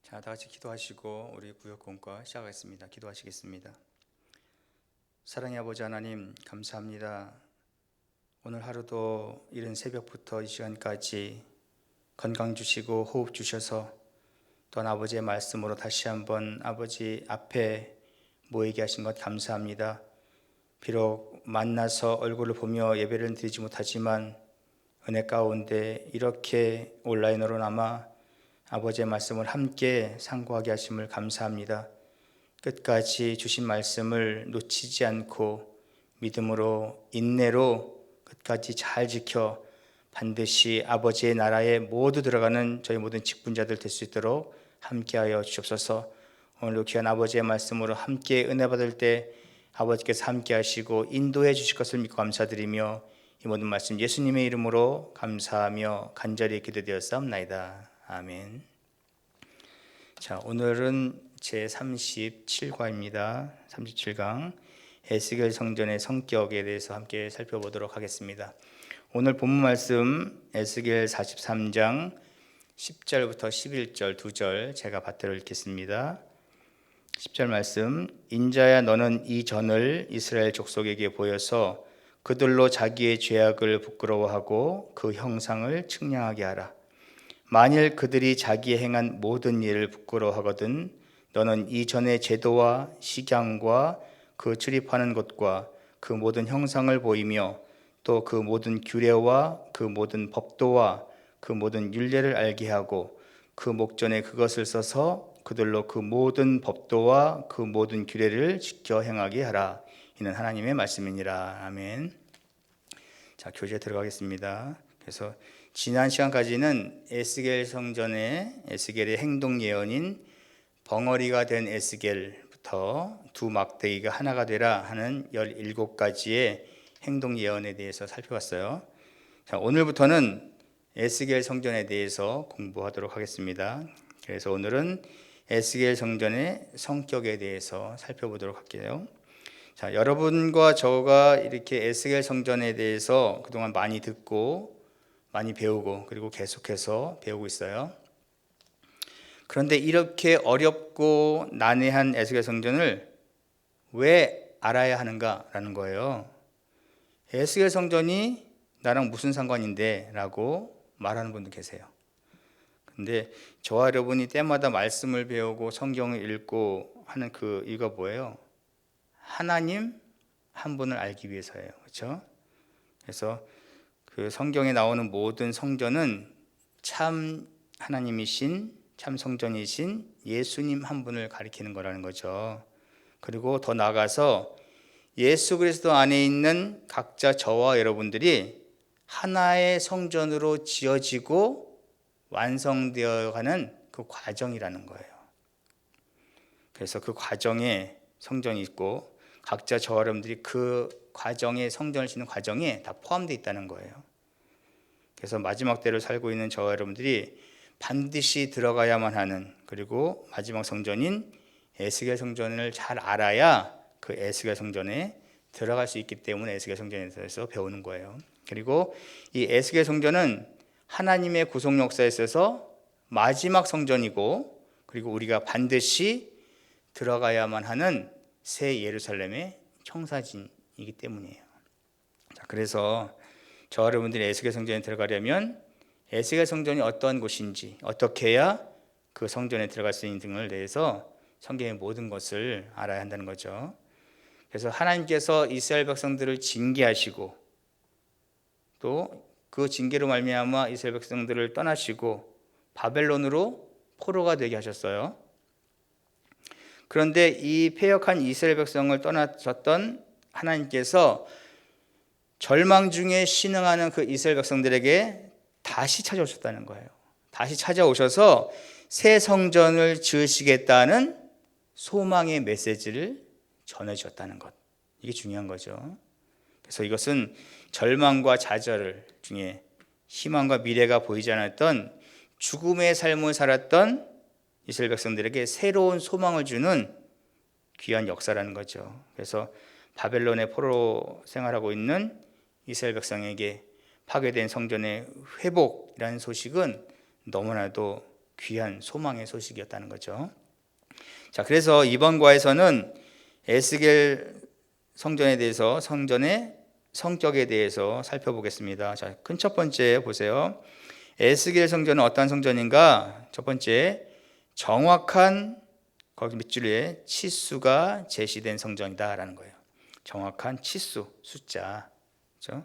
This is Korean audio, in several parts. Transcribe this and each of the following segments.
자, 다 같이 기도하시고 우리 구역 공과 시작하겠습니다. 기도하시겠습니다. 사랑의 아버지 하나님, 감사합니다. 오늘 하루도 이른 새벽부터 이 시간까지 건강 주시고 호흡 주셔서 또한 아버지의 말씀으로 다시 한번 아버지 앞에 모이게 하신 것 감사합니다. 비록 만나서 얼굴을 보며 예배를 드리지 못하지만 은혜 가운데 이렇게 온라인으로나마 아버지의 말씀을 함께 상고하게 하심을 감사합니다. 끝까지 주신 말씀을 놓치지 않고 믿음으로 인내로 끝까지 잘 지켜 반드시 아버지의 나라에 모두 들어가는 저희 모든 직분자들 될 수 있도록 함께하여 주옵소서. 오늘도 귀한 아버지의 말씀으로 함께 은혜 받을 때 아버지께서 함께 하시고 인도해 주실 것을 믿고 감사드리며 이 모든 말씀 예수님의 이름으로 감사하며 간절히 기도되었사옵나이다. 아멘. 자, 오늘은 제 37과입니다. 37강 에스겔 성전의 성격에 대해서 함께 살펴보도록 하겠습니다. 오늘 본문 말씀 에스겔 43장 10절부터 11절 2절 제가 받들어 읽겠습니다. 10절 말씀, 인자야 너는 이 전을 이스라엘 족속에게 보여서 그들로 자기의 죄악을 부끄러워하고 그 형상을 측량하게 하라. 만일 그들이 자기의 행한 모든 일을 부끄러워하거든 너는 이전의 제도와 식양과 그 출입하는 곳과 그 모든 형상을 보이며 또 그 모든 규례와 그 모든 법도와 그 모든 율례를 알게 하고 그 목전에 그것을 써서 그들로 그 모든 법도와 그 모든 규례를 지켜 행하게 하라. 이는 하나님의 말씀이니라. 아멘. 자, 교재에 들어가겠습니다. 그래서 지난 시간까지는 에스겔 성전의 에스겔의 행동 예언인 벙어리가 된 에스겔부터 두 막대기가 하나가 되라 하는 17가지의 행동 예언에 대해서 살펴봤어요. 자, 오늘부터는 에스겔 성전에 대해서 공부하도록 하겠습니다. 그래서 오늘은 에스겔 성전의 성격에 대해서 살펴보도록 할게요. 자, 여러분과 저가 이렇게 에스겔 성전에 대해서 그동안 많이 듣고 많이 배우고 그리고 계속해서 배우고 있어요. 그런데 이렇게 어렵고 난해한 에스겔 성전을 왜 알아야 하는가라는 거예요. 에스겔 성전이 나랑 무슨 상관인데 라고 말하는 분도 계세요. 근데 저와 여러분이 때마다 말씀을 배우고 성경을 읽고 하는 그 이유가 뭐예요? 하나님 한 분을 알기 위해서예요. 그렇죠? 그래서 그 성경에 나오는 모든 성전은 참 하나님이신 참 성전이신 예수님 한 분을 가리키는 거라는 거죠. 그리고 더 나아가서 예수 그리스도 안에 있는 각자 저와 여러분들이 하나의 성전으로 지어지고 완성되어 가는 그 과정이라는 거예요. 그래서 그 과정에 성전이 있고 각자 저와 여러분들이 그 과정에 성전을 짓는 과정에 다 포함되어 있다는 거예요. 그래서 마지막 때를 살고 있는 저와 여러분들이 반드시 들어가야만 하는, 그리고 마지막 성전인 에스겔 성전을 잘 알아야 그 에스겔 성전에 들어갈 수 있기 때문에 에스겔 성전에 대해서 배우는 거예요. 그리고 이 에스겔 성전은 하나님의 구속 역사에 있어서 마지막 성전이고, 그리고 우리가 반드시 들어가야만 하는 새 예루살렘의 청사진이기 때문이에요. 자, 그래서 저 여러분들이 에스겔 성전에 들어가려면 에스겔 성전이 어떤 곳인지, 어떻게 해야 그 성전에 들어갈 수 있는 등을 대해서 성경의 모든 것을 알아야 한다는 거죠. 그래서 하나님께서 이스라엘 백성들을 징계하시고 또 그 징계로 말미암아 이스라엘 백성들을 떠나시고 바벨론으로 포로가 되게 하셨어요. 그런데 이 패역한 이스라엘 백성을 떠나셨던 하나님께서 절망 중에 신음하는 그 이스라엘 백성들에게 다시 찾아오셨다는 거예요. 다시 찾아오셔서 새 성전을 지으시겠다는 소망의 메시지를 전해주셨다는 것. 이게 중요한 거죠. 그래서 이것은 절망과 좌절 중에 희망과 미래가 보이지 않았던 죽음의 삶을 살았던 이스라엘 백성들에게 새로운 소망을 주는 귀한 역사라는 거죠. 그래서 바벨론의 포로 생활하고 있는 이스라엘 백성에게 파괴된 성전의 회복이라는 소식은 너무나도 귀한 소망의 소식이었다는 거죠. 자, 그래서 이번 과에서는 에스겔 성전에 대해서, 성전의 성격에 대해서 살펴보겠습니다. 자, 큰 첫 번째 보세요. 에스겔 성전은 어떤 성전인가? 첫 번째, 정확한, 거기 밑줄에 치수가 제시된 성전이다라는 거예요. 정확한 치수, 숫자. 그렇죠?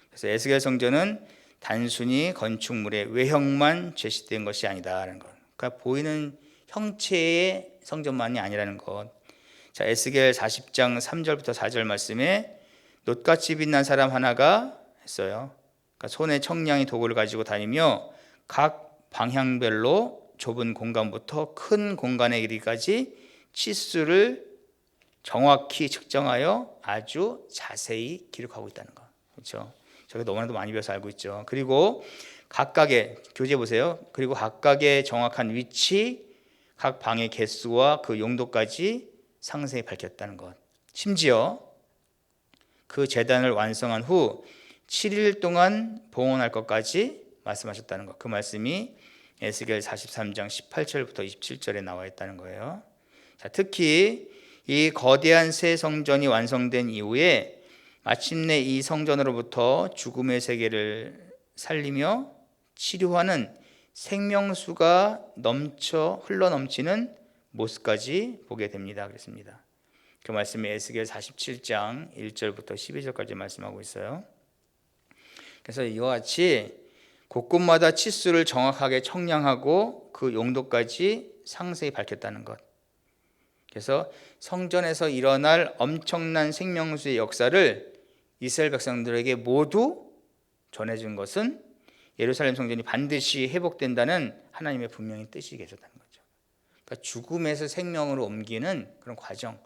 그래서 에스겔 성전은 단순히 건축물의 외형만 제시된 것이 아니다라는 것. 그러니까 보이는 형체의 성전만이 아니라는 것. 자, 에스겔 40장 3절부터 4절 말씀에 놋같이 빛난 사람 하나가 했어요. 그러니까 손에 청량이 도구를 가지고 다니며 각 방향별로 좁은 공간부터 큰 공간에 이르기까지 치수를 정확히 측정하여 아주 자세히 기록하고 있다는 거. 그렇죠? 저게 너무나도 많이 배워서 알고 있죠. 그리고 각각의, 교재 보세요. 그리고 각각의 정확한 위치, 각 방의 개수와 그 용도까지 상세히 밝혔다는 것. 심지어 그 제단을 완성한 후 7일 동안 봉헌할 것까지 말씀하셨다는 것. 그 말씀이 에스겔 43장 18절부터 27절에 나와 있다는 거예요. 자, 특히 이 거대한 새 성전이 완성된 이후에 마침내 이 성전으로부터 죽음의 세계를 살리며 치료하는 생명수가 흘러넘치는 모습까지 보게 됩니다. 그랬습니다. 그 말씀이 에스겔 47장 1절부터 12절까지 말씀하고 있어요. 그래서 이와 같이 곳곳마다 치수를 정확하게 청량하고 그 용도까지 상세히 밝혔다는 것. 그래서 성전에서 일어날 엄청난 생명수의 역사를 이스라엘 백성들에게 모두 전해준 것은 예루살렘 성전이 반드시 회복된다는 하나님의 분명히 뜻이 계셨다는 거죠. 그러니까 죽음에서 생명으로 옮기는 그런 과정,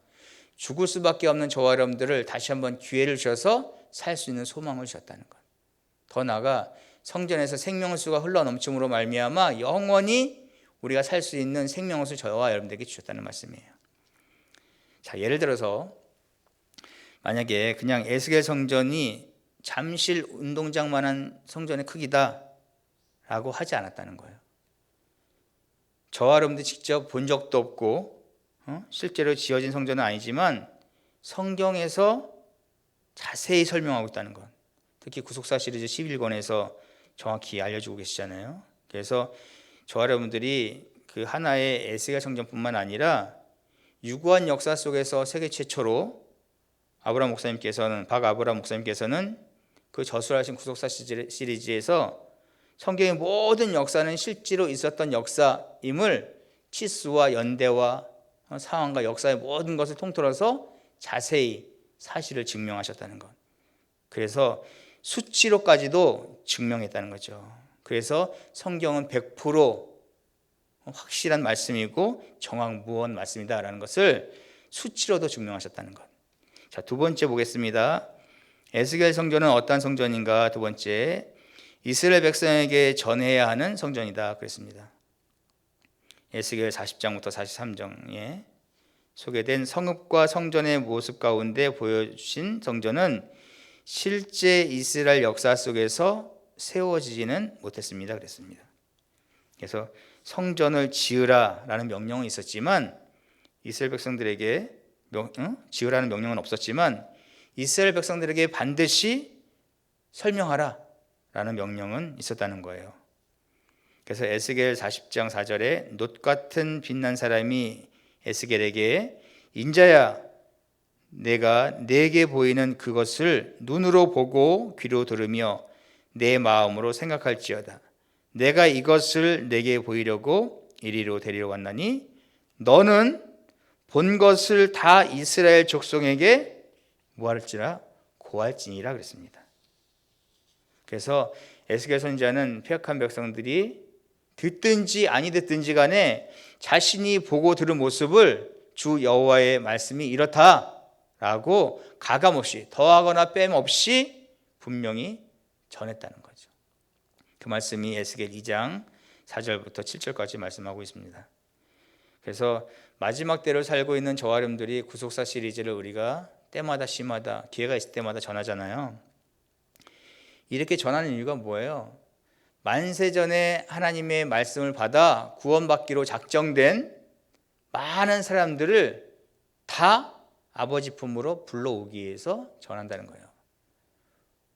죽을 수밖에 없는 저와 여러분들을 다시 한번 기회를 주셔서 살 수 있는 소망을 주셨다는 것. 더 나아가 성전에서 생명수가 흘러넘침으로 말미암아 영원히 우리가 살 수 있는 생명수 저와 여러분들에게 주셨다는 말씀이에요. 자, 예를 들어서 만약에 그냥 에스겔 성전이 잠실 운동장만한 성전의 크기다라고 하지 않았다는 거예요. 저와 여러분들 직접 본 적도 없고 실제로 지어진 성전은 아니지만 성경에서 자세히 설명하고 있다는 것. 특히 구속사 시리즈 11권에서 정확히 알려주고 계시잖아요. 그래서 저와 여러분들이 그 하나의 에스겔 성전뿐만 아니라 유구한 역사 속에서 세계 최초로 박아브라함 목사님께서는 그 저술하신 구속사 시리즈에서 성경의 모든 역사는 실제로 있었던 역사임을 치수와 연대와 상황과 역사의 모든 것을 통틀어서 자세히 사실을 증명하셨다는 것. 그래서 수치로까지도 증명했다는 거죠. 그래서 성경은 100% 확실한 말씀이고 정확무원 말씀이다라는 것을 수치로도 증명하셨다는 것. 자, 두 번째 보겠습니다. 에스겔 성전은 어떤 성전인가? 두 번째, 이스라엘 백성에게 전해야 하는 성전이다 그랬습니다. 에스겔 40장부터 43장에 소개된 성읍과 성전의 모습 가운데 보여주신 성전은 실제 이스라엘 역사 속에서 세워지지는 못했습니다 그랬습니다. 그래서 성전을 지으라라는 명령은 있었지만 이스라엘 백성들에게 지으라는 명령은 없었지만 이스라엘 백성들에게 반드시 설명하라라는 명령은 있었다는 거예요. 그래서 에스겔 40장 4절에 놋 같은 빛난 사람이 에스겔에게 인자야 내가 내게 보이는 그것을 눈으로 보고 귀로 들으며 내 마음으로 생각할지어다. 내가 이것을 내게 보이려고 이리로 데리러 왔나니 너는 본 것을 다 이스라엘 족속에게 뭐할지라 고할지니라 그랬습니다. 그래서 에스겔 선지자는 폐역한 백성들이 듣든지 아니 듣든지 간에 자신이 보고 들은 모습을 주 여호와의 말씀이 이렇다라고 가감없이 더하거나 뺨없이 분명히 전했다는 거죠. 그 말씀이 에스겔 2장 4절부터 7절까지 말씀하고 있습니다. 그래서 마지막 때를 살고 있는 저와 여러분들이 구속사 시리즈를 우리가 때마다 시마다 기회가 있을 때마다 전하잖아요. 이렇게 전하는 이유가 뭐예요? 만세전에 하나님의 말씀을 받아 구원받기로 작정된 많은 사람들을 다 아버지 품으로 불러오기 위해서 전한다는 거예요.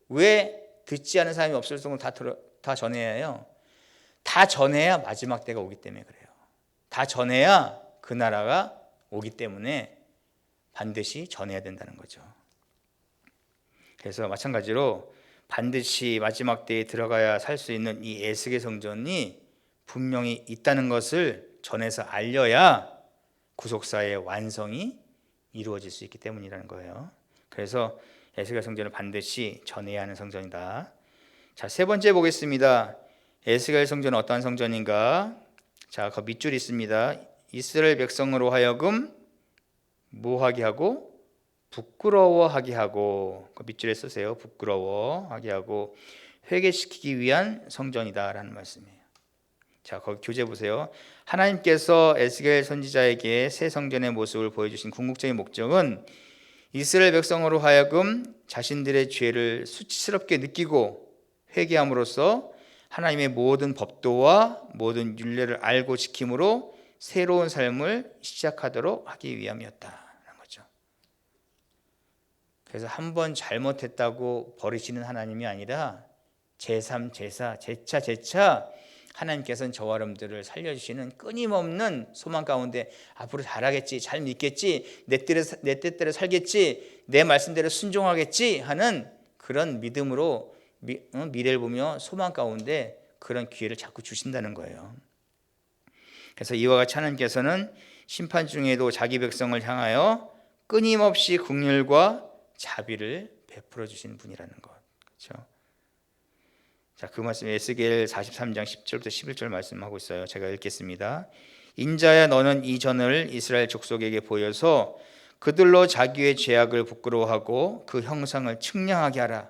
왜 듣지 않은 사람이 없을 정도로 다 전해야 해요? 다 전해야 마지막 때가 오기 때문에 그래요. 다 전해야 그 나라가 오기 때문에 반드시 전해야 된다는 거죠. 그래서 마찬가지로 반드시 마지막 때에 들어가야 살 수 있는 이 에스겔 성전이 분명히 있다는 것을 전해서 알려야 구속사의 완성이 이루어질 수 있기 때문이라는 거예요. 그래서 에스겔 성전을 반드시 전해야 하는 성전이다. 자, 세 번째 보겠습니다. 에스겔 성전은 어떠한 성전인가? 자, 그 밑줄이 있습니다. 이스라엘 백성으로 하여금 뭐하게 하고? 부끄러워하게 하고. 그 밑줄에 쓰세요. 부끄러워하게 하고 회개시키기 위한 성전이다라는 말씀이에요. 자, 거기 교재 보세요. 하나님께서 에스겔 선지자에게 새 성전의 모습을 보여주신 궁극적인 목적은 이스라엘 백성으로 하여금 자신들의 죄를 수치스럽게 느끼고 회개함으로써 하나님의 모든 법도와 모든 율례를 알고 지킴으로 새로운 삶을 시작하도록 하기 위함이었다는 거죠. 그래서 한 번 잘못했다고 버리시는 하나님이 아니라 제3, 제4, 제차 하나님께서는 저와 여러분들을 살려주시는 끊임없는 소망 가운데 앞으로 잘하겠지, 잘 믿겠지, 내 뜻대로 살겠지, 내 말씀대로 순종하겠지 하는 그런 믿음으로 미래를 보며 소망 가운데 그런 기회를 자꾸 주신다는 거예요. 그래서 이와 같이 하나님께서는 심판 중에도 자기 백성을 향하여 끊임없이 긍휼과 자비를 베풀어 주시는 분이라는 것. 그렇죠? 자, 그 말씀 에스겔 43장 10절부터 11절 말씀하고 있어요. 제가 읽겠습니다. 인자야, 너는 이 전을 이스라엘 족속에게 보여서 그들로 자기의 죄악을 부끄러워하고 그 형상을 측량하게 하라.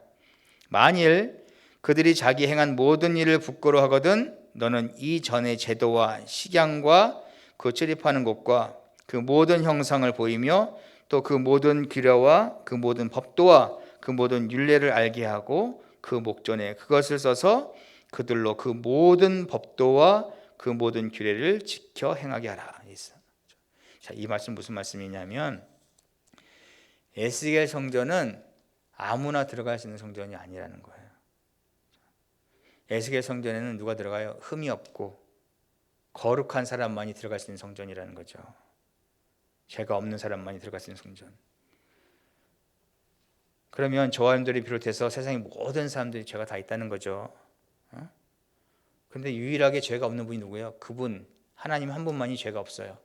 만일 그들이 자기 행한 모든 일을 부끄러워하거든 너는 이 전의 제도와 식양과 그 출입하는 곳과 그 모든 형상을 보이며 또 그 모든 규례와 그 모든 법도와 그 모든 율례를 알게 하고 그 목전에 그것을 써서 그들로 그 모든 법도와 그 모든 규례를 지켜 행하게 하라. 자, 이 말씀 무슨 말씀이냐면 에스겔 성전은 아무나 들어갈 수 있는 성전이 아니라는 거예요. 에스겔 성전에는 누가 들어가요? 흠이 없고 거룩한 사람만이 들어갈 수 있는 성전이라는 거죠. 죄가 없는 사람만이 들어갈 수 있는 성전. 그러면 저와 여러분들이 비롯해서 세상의 모든 사람들이 죄가 다 있다는 거죠. 근데 유일하게 죄가 없는 분이 누구예요? 그분, 하나님 한 분만이 죄가 없어요.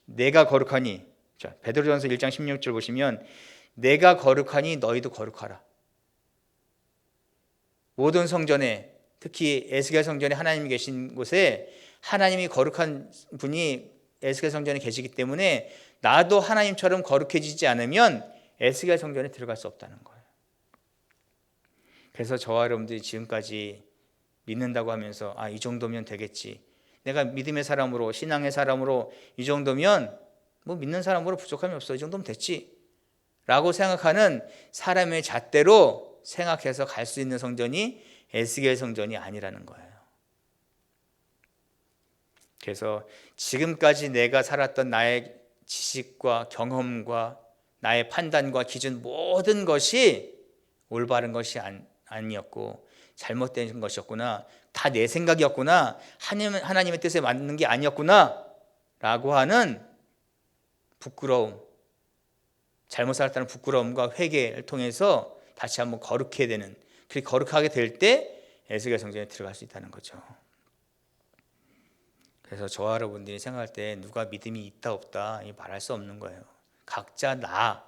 내가 거룩하니, 자, 베드로전서 1장 16절 보시면 내가 거룩하니 너희도 거룩하라. 모든 성전에, 특히 에스겔 성전에 하나님이 계신 곳에 하나님이 거룩한 분이 에스겔 성전에 계시기 때문에 나도 하나님처럼 거룩해지지 않으면 에스겔 성전에 들어갈 수 없다는 거예요. 그래서 저와 여러분들이 지금까지 믿는다고 하면서 이 정도면 되겠지, 내가 믿음의 사람으로, 신앙의 사람으로 이 정도면 뭐 믿는 사람으로 부족함이 없어, 이 정도면 됐지 라고 생각하는 사람의 잣대로 생각해서 갈 수 있는 성전이 에스겔 성전이 아니라는 거예요. 그래서 지금까지 내가 살았던 나의 지식과 경험과 나의 판단과 기준, 모든 것이 올바른 것이 아니었고 잘못된 것이었구나, 다 내 생각이었구나, 하나님의 뜻에 맞는 게 아니었구나 라고 하는 부끄러움, 잘못 살았다는 부끄러움과 회개를 통해서 다시 한번 거룩해야 되는, 그렇게 거룩하게 될 때 에스겔 성전에 들어갈 수 있다는 거죠. 그래서 저와 여러분들이 생각할 때 누가 믿음이 있다 없다 말할 수 없는 거예요. 각자 나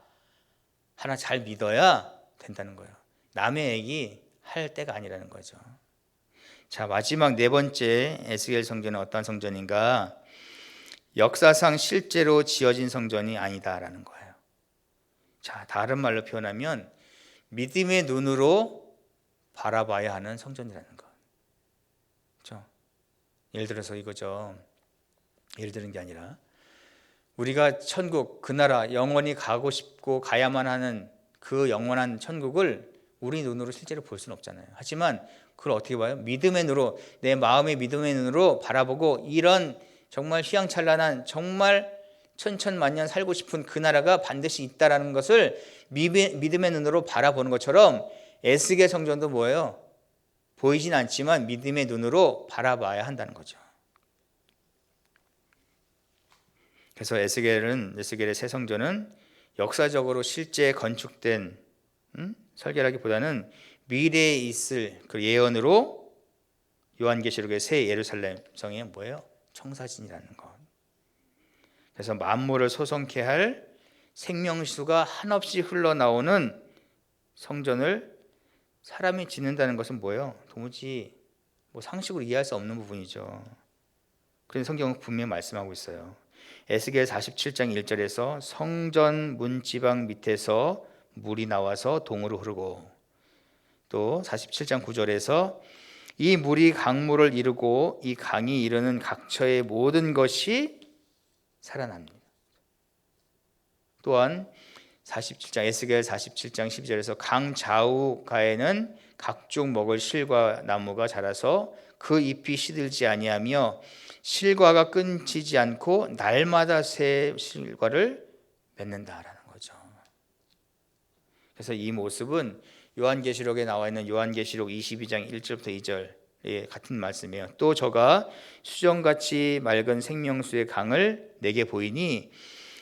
하나 잘 믿어야 된다는 거예요. 남의 얘기 할 때가 아니라는 거죠. 자, 마지막 네 번째 에스겔 성전은 어떤 성전인가? 역사상 실제로 지어진 성전이 아니다라는 거예요. 자, 다른 말로 표현하면 믿음의 눈으로 바라봐야 하는 성전이라는 거. 그렇죠? 예를 들어서 이거죠. 예를 드는 게 아니라 우리가 천국, 그 나라, 영원히 가고 싶고 가야만 하는 그 영원한 천국을 우리 눈으로 실제로 볼 수는 없잖아요. 하지만 그걸 어떻게 봐요? 믿음의 눈으로, 내 마음의 믿음의 눈으로 바라보고 이런 정말 휘황찬란한, 정말 천천만년 살고 싶은 그 나라가 반드시 있다라는 것을 믿음의 눈으로 바라보는 것처럼 에스겔 성전도 뭐예요? 보이진 않지만 믿음의 눈으로 바라봐야 한다는 거죠. 그래서 에스겔의 새 성전은 역사적으로 실제 건축된 설계라기보다는 미래에 있을 그 예언으로 요한계시록의 새 예루살렘 성이 뭐예요? 청사진이라는 것. 그래서 만물을 소성케 할 생명수가 한없이 흘러나오는 성전을 사람이 짓는다는 것은 뭐예요? 도무지 상식으로 이해할 수 없는 부분이죠. 그런데 성경은 분명히 말씀하고 있어요. 에스겔 47장 1절에서 성전 문지방 밑에서 물이 나와서 동으로 흐르고, 또 47장 9절에서 이 물이 강물을 이루고 이 강이 이르는 각처의 모든 것이 살아납니다. 또한 에스겔 47장 12절에서 강 좌우가에는 각종 먹을 실과 나무가 자라서 그 잎이 시들지 아니하며 실과가 끊기지 않고 날마다 새 실과를 맺는다라는 거죠. 그래서 이 모습은 요한계시록에 나와 있는 요한계시록 22장 1절부터 2절 같은 말씀이에요. 또 저가 수정같이 맑은 생명수의 강을 내게 보이니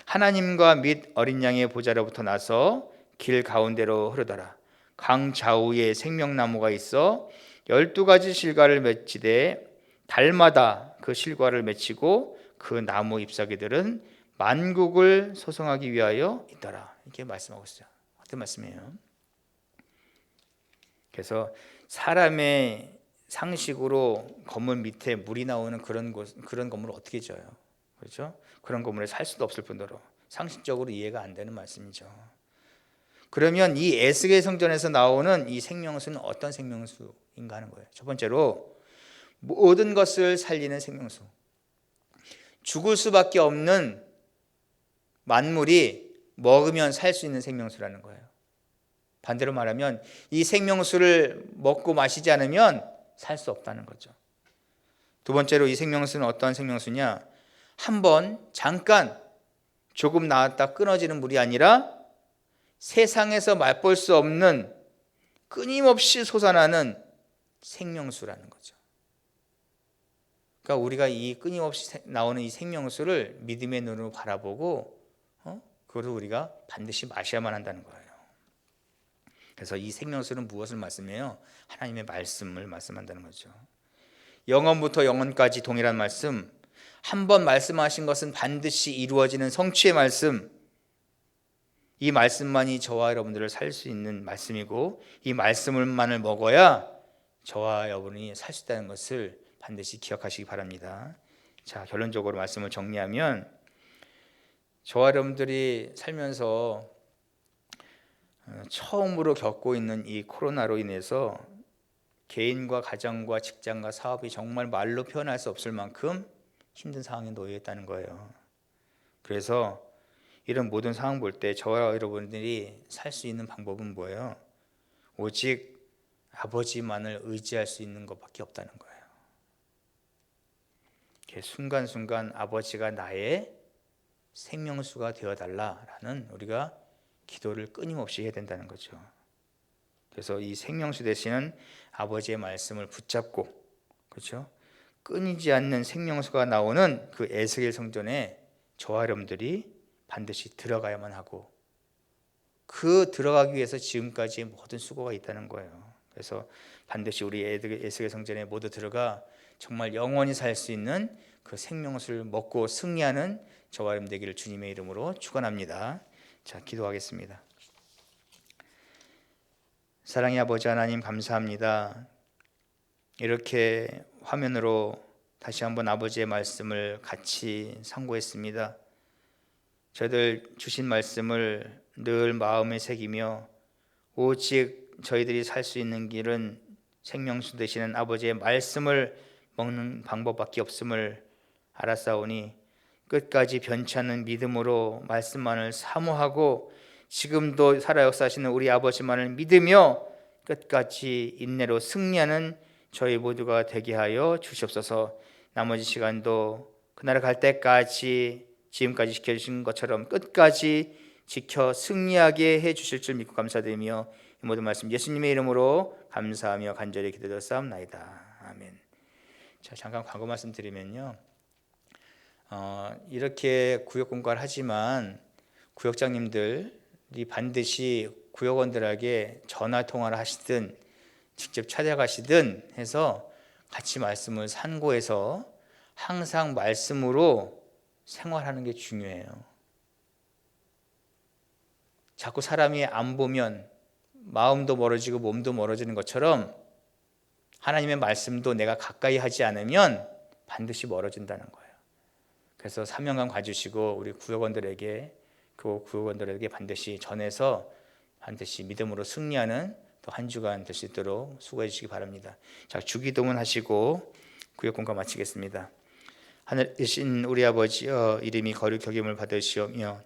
하나님과 및 어린 양의 보좌로부터 나서 길 가운데로 흐르더라. 강 좌우에 생명나무가 있어 12가지 실과를 맺히되 달마다 그 실과를 맺히고 그 나무 잎사귀들은 만국을 소성하기 위하여 있더라. 이렇게 말씀하고 있어요. 어떤 말씀이에요? 그래서 사람의 상식으로 건물 밑에 물이 나오는 그런 건물을 어떻게 지어요? 그렇죠? 그런 건물에 살 수도 없을 뿐더러 상식적으로 이해가 안 되는 말씀이죠. 그러면 이 에스겔 성전에서 나오는 이 생명수는 어떤 생명수인가 하는 거예요. 첫 번째로 모든 것을 살리는 생명수. 죽을 수밖에 없는 만물이 먹으면 살 수 있는 생명수라는 거예요. 반대로 말하면 이 생명수를 먹고 마시지 않으면 살 수 없다는 거죠. 두 번째로 이 생명수는 어떠한 생명수냐? 한번 잠깐 조금 나왔다 끊어지는 물이 아니라 세상에서 맛볼 수 없는 끊임없이 솟아나는 생명수라는 거죠. 그러니까 우리가 이 끊임없이 나오는 이 생명수를 믿음의 눈으로 바라보고 그것을 우리가 반드시 마셔야만 한다는 거예요. 그래서 이 생명수는 무엇을 말씀해요? 하나님의 말씀을 말씀한다는 거죠. 영원부터 영원까지 동일한 말씀, 한번 말씀하신 것은 반드시 이루어지는 성취의 말씀, 이 말씀만이 저와 여러분들을 살 수 있는 말씀이고 이 말씀을만을 먹어야 저와 여러분이 살 수 있다는 것을 반드시 기억하시기 바랍니다. 자, 결론적으로 말씀을 정리하면 저와 여러분들이 살면서 처음으로 겪고 있는 이 코로나로 인해서 개인과 가정과 직장과 사업이 정말 말로 표현할 수 없을 만큼 힘든 상황에 놓여 있다는 거예요. 그래서 이런 모든 상황 볼 때 저와 여러분들이 살 수 있는 방법은 뭐예요? 오직 아버지만을 의지할 수 있는 것밖에 없다는 거예요. 순간순간 아버지가 나의 생명수가 되어달라라는 우리가 기도를 끊임없이 해야 된다는 거죠. 그래서 이 생명수 되시는 아버지의 말씀을 붙잡고, 그렇죠? 끊이지 않는 생명수가 나오는 그 에스겔 성전에 저와 여러분들이 반드시 들어가야만 하고, 그 들어가기 위해서 지금까지 모든 수고가 있다는 거예요. 그래서 반드시 우리 에스겔 성전에 모두 들어가 정말 영원히 살 수 있는 그 생명수를 먹고 승리하는 저와 여러분 되기를 주님의 이름으로 축원합니다. 자, 기도하겠습니다. 사랑의 아버지 하나님, 감사합니다. 이렇게 화면으로 다시 한번 아버지의 말씀을 같이 상고했습니다. 저희들 주신 말씀을 늘 마음에 새기며 오직 저희들이 살 수 있는 길은 생명수 되시는 아버지의 말씀을 먹는 방법밖에 없음을 알았사오니 끝까지 변치 않는 믿음으로 말씀만을 사모하고 지금도 살아 역사하시는 우리 아버지만을 믿으며 끝까지 인내로 승리하는 저희 모두가 되게 하여 주시옵소서. 나머지 시간도 그날을 갈 때까지 지금까지 지켜주신 것처럼 끝까지 지켜 승리하게 해주실 줄 믿고 감사드리며 이 모든 말씀 예수님의 이름으로 감사하며 간절히 기도드렸사옵나이다. 아멘. 자, 잠깐 광고 말씀드리면요, 이렇게 구역 공과를 하지만 구역장님들이 반드시 구역원들에게 전화 통화를 하시든 직접 찾아가시든 해서 같이 말씀을 산고해서 항상 말씀으로 생활하는 게 중요해요. 자꾸 사람이 안 보면 마음도 멀어지고 몸도 멀어지는 것처럼 하나님의 말씀도 내가 가까이 하지 않으면 반드시 멀어진다는 거예요. 그래서 사명감 가지시고 우리 구역원들에게, 그 구역원들에게 반드시 전해서 반드시 믿음으로 승리하는 또 한 주간 될 수 있도록 수고해 주시기 바랍니다. 자, 주기도문 하시고 구역 공과 마치겠습니다. 하늘이신 우리 아버지여, 이름이 거룩히 여김을 받으시오며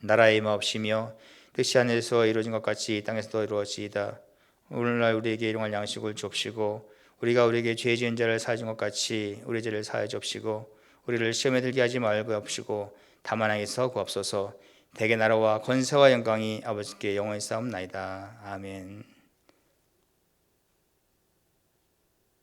나라의 임하옵시며 뜻이 하늘에서 이루어진 것 같이 땅에서도 이루어지이다. 오늘날 우리에게 일용할 양식을 주옵시고 우리가 우리에게 죄 지은 자를 사하여 준 것 같이 우리 죄를 사하여 주옵시고 우리를 시험에 들게 하지 말고 없시고 다만 악에서 구하옵소서. 대개 나라와 권세와 영광이 아버지께 영원히 싸움나이다. 아멘.